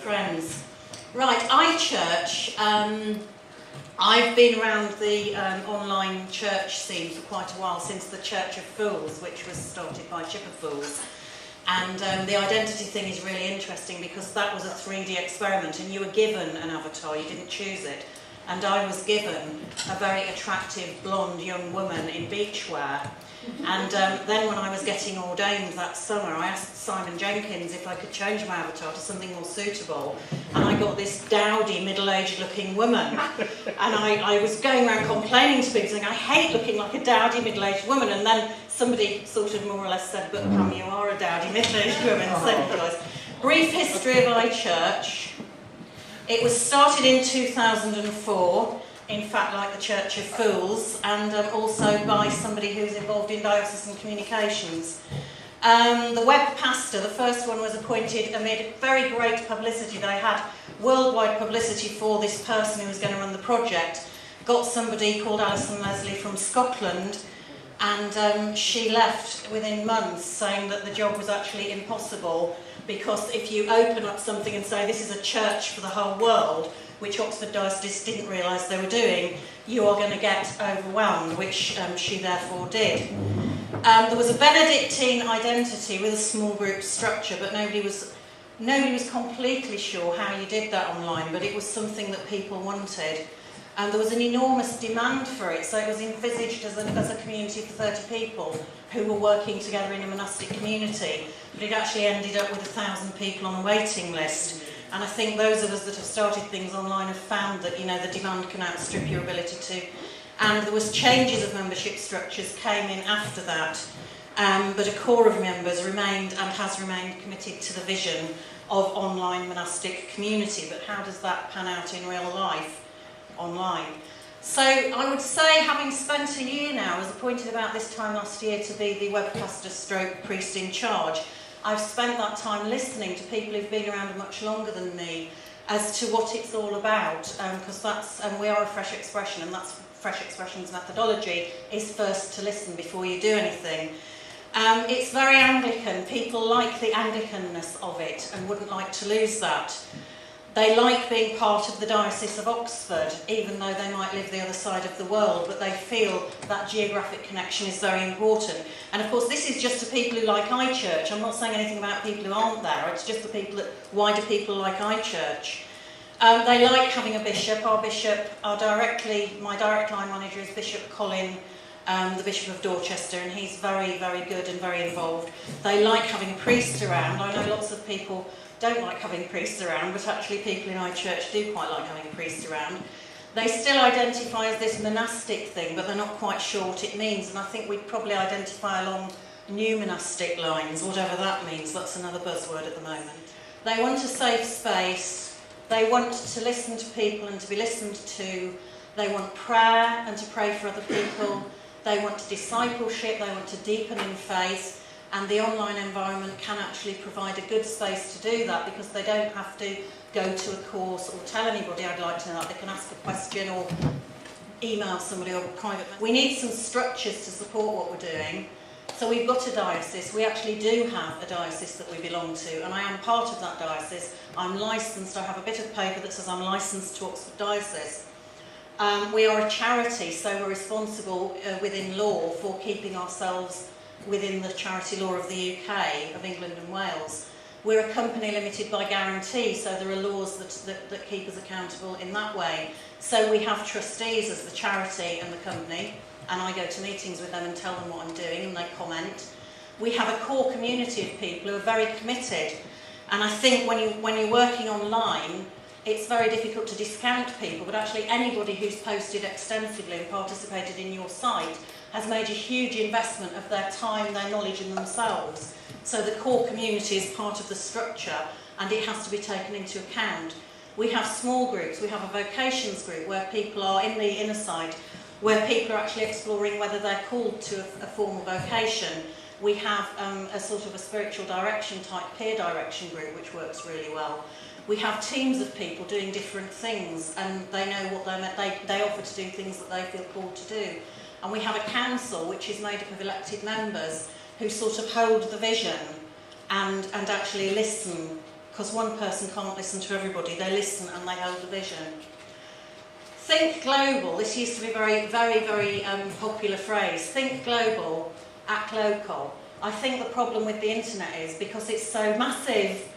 friends. Right, iChurch. I've been around the online church scene for quite a while, since the Church of Fools, which was started by Chipper Fools. And the identity thing is really interesting because that was a 3D experiment and you were given an avatar, you didn't choose it. And I was given a very attractive blonde young woman in beachwear. And then when I was getting ordained that summer, I asked Simon Jenkins if I could change my avatar to something more suitable. And I got this dowdy, middle-aged looking woman. And I was going around complaining to people, saying, I hate looking like a dowdy, middle-aged woman. And then somebody sort of more or less said, but Pam, you are a dowdy, middle-aged woman. So, brief history of iChurch. It was started in 2004. In fact, like the Church of Fools, and also by somebody who's involved in diocesan communications. The web pastor, the first one, was appointed amid very great publicity. They had worldwide publicity for this person who was going to run the project. Got somebody called Alison Leslie from Scotland, and she left within months, saying that the job was actually impossible, because if you open up something and say this is a church for the whole world, which Oxford Diocese didn't realise they were doing, you are going to get overwhelmed, which she therefore did. There was a Benedictine identity with a small group structure, but nobody was completely sure how you did that online, but it was something that people wanted. And there was an enormous demand for it, so it was envisaged as a community for 30 people who were working together in a monastic community, but it actually ended up with 1,000 people on a waiting list. And I think those of us that have started things online have found that, you know, the demand can outstrip your ability to. And there was changes of membership structures came in after that, but a core of members remained and has remained committed to the vision of online monastic community. But how does that pan out in real life online? So I would say, having spent a year now, I was appointed about this time last year to be the webcaster stroke priest in charge. I've spent that time listening to people who've been around much longer than me as to what it's all about, because we are a Fresh Expression, and that's Fresh Expression's methodology is first to listen before you do anything. It's very Anglican. People like the Anglicanness of it and wouldn't like to lose that. They like being part of the Diocese of Oxford, even though they might live the other side of the world, but they feel that geographic connection is very important. And of course, this is just to people who like iChurch. I'm not saying anything about people who aren't there. It's just the people that, why do people like iChurch? They like having a bishop. My direct line manager is Bishop Colin, the Bishop of Dorchester, and he's very, very good and very involved. They like having a priest around. I know lots of people don't like having priests around, but actually people in iChurch do quite like having a priest around. They still identify as this monastic thing, but they're not quite sure what it means, and I think we'd probably identify along new monastic lines, whatever that means. That's another buzzword at the moment. They want a safe space. They want to listen to people and to be listened to. They want prayer and to pray for other people. They want discipleship. They want to deepen in faith. And the online environment can actually provide a good space to do that, because they don't have to go to a course or tell anybody I'd like to know that. They can ask a question or email somebody or private. We need some structures to support what we're doing. So we've got a diocese. We actually do have a diocese that we belong to, and I am part of that diocese. I'm licensed. I have a bit of paper that says I'm licensed to Oxford Diocese. We are a charity, so we're responsible within law for keeping ourselves within the charity law of the UK, of England and Wales. We're a company limited by guarantee, so there are laws that keep us accountable in that way. So we have trustees as the charity and the company, and I go to meetings with them and tell them what I'm doing, and they comment. We have a core community of people who are very committed, and I think when you're working online, it's very difficult to discount people, but actually anybody who's posted extensively and participated in your site has made a huge investment of their time, their knowledge and themselves. So the core community is part of the structure, and it has to be taken into account. We have small groups. We have a vocations group where people are in the inner side, where people are actually exploring whether they're called to a formal vocation. We have a sort of a spiritual direction type peer direction group, which works really well. We have teams of people doing different things, and they know what they offer to do things that they feel called to do. And we have a council which is made up of elected members who sort of hold the vision and actually listen because one person can't listen to everybody. They listen and they hold the vision. Think global. This used to be a very popular phrase. Think global, act local. I think the problem with the internet is because it's so massive,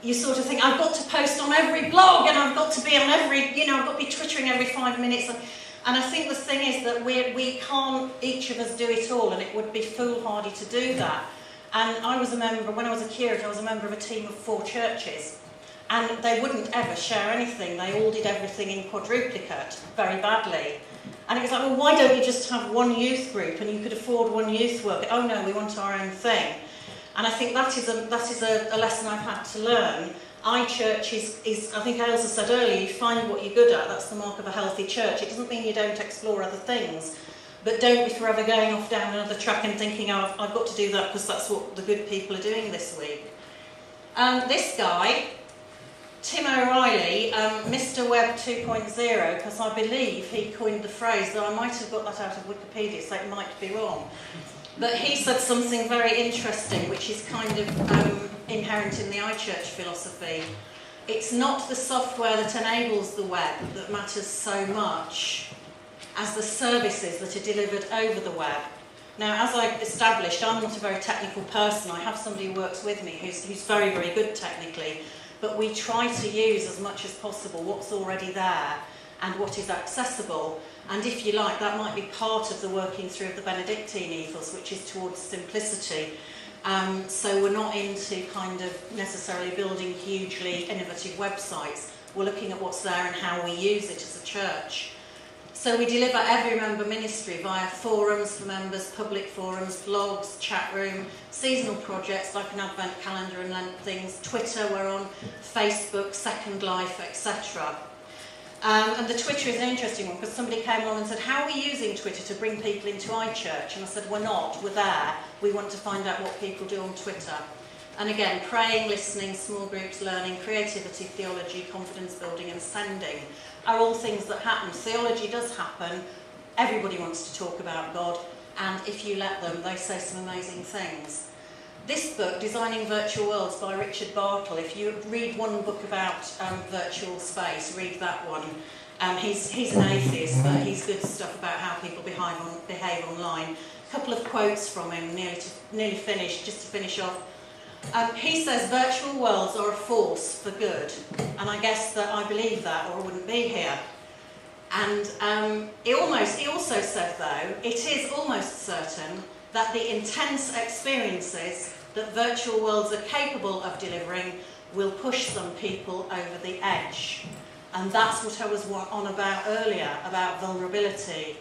you sort of think, I've got to post on every blog and I've got to be on every, you know, I've got to be twittering every 5 minutes. And I think the thing is that we can't, each of us, do it all, and it would be foolhardy to do that. And I was a member, when I was a curate, I was a member of a team of 4 churches. And they wouldn't ever share anything. They all did everything in quadruplicate, very badly. And it was like, well, why don't you just have one youth group and you could afford one youth worker? Oh no, we want our own thing. And I think that is a lesson I've had to learn. iChurch is, I think Ailsa said earlier, you find what you're good at, that's the mark of a healthy church. It doesn't mean you don't explore other things, but don't be forever going off down another track and thinking, oh, I've got to do that because that's what the good people are doing this week. This guy, Tim O'Reilly, Mr. Web 2.0, because I believe he coined the phrase, though I might have got that out of Wikipedia, so it might be wrong. But he said something very interesting, which is kind of inherent in the iChurch philosophy. It's not the software that enables the web that matters so much as the services that are delivered over the web. Now, as I've established, I'm not a very technical person. I have somebody who works with me who's very good technically, but we try to use as much as possible what's already there and what is accessible. And if you like, that might be part of the working through of the Benedictine ethos, which is towards simplicity. So we're not into kind of necessarily building hugely innovative websites. We're looking at what's there and how we use it as a church. So we deliver every member ministry via forums for members, public forums, blogs, chat room, seasonal projects like an Advent calendar and Lent things, Twitter we're on, Facebook, Second Life, etc. And the Twitter is an interesting one because somebody came along and said, how are we using Twitter to bring people into iChurch? And I said, we're not, we're there. We want to find out what people do on Twitter. And again, praying, listening, small groups, learning, creativity, theology, confidence building and sending are all things that happen. Theology does happen. Everybody wants to talk about God. And if you let them, they say some amazing things. This book, Designing Virtual Worlds by Richard Bartle, if you read one book about virtual space, read that one. He's an atheist, but he's good stuff about how people behave online. A couple of quotes from him, nearly finished, just to finish off. He says virtual worlds are a force for good, and I guess that I believe that, or I wouldn't be here. And he also said, though, it is almost certain that the intense experiences that virtual worlds are capable of delivering will push some people over the edge. And that's what I was on about earlier, about vulnerability.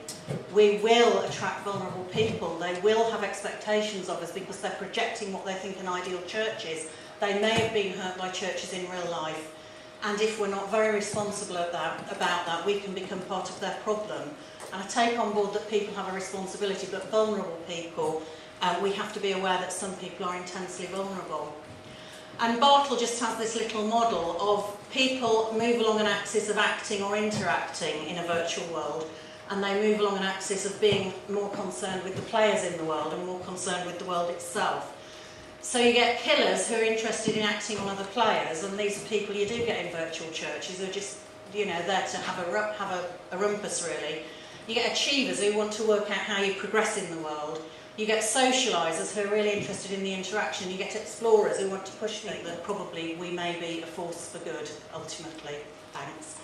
We will attract vulnerable people. They will have expectations of us because they're projecting what they think an ideal church is. They may have been hurt by churches in real life. And if we're not very responsible about that, we can become part of their problem. And I take on board that people have a responsibility, but vulnerable people, we have to be aware that some people are intensely vulnerable. And Bartle just has this little model of people move along an axis of acting or interacting in a virtual world, and they move along an axis of being more concerned with the players in the world and more concerned with the world itself. So you get killers who are interested in acting on other players, and these are people you do get in virtual churches who are just, you know, there to have a rumpus, really. You get achievers who want to work out how you progress in the world. You get socialisers who are really interested in the interaction. You get explorers who want to push things that probably we may be a force for good, ultimately. Thanks.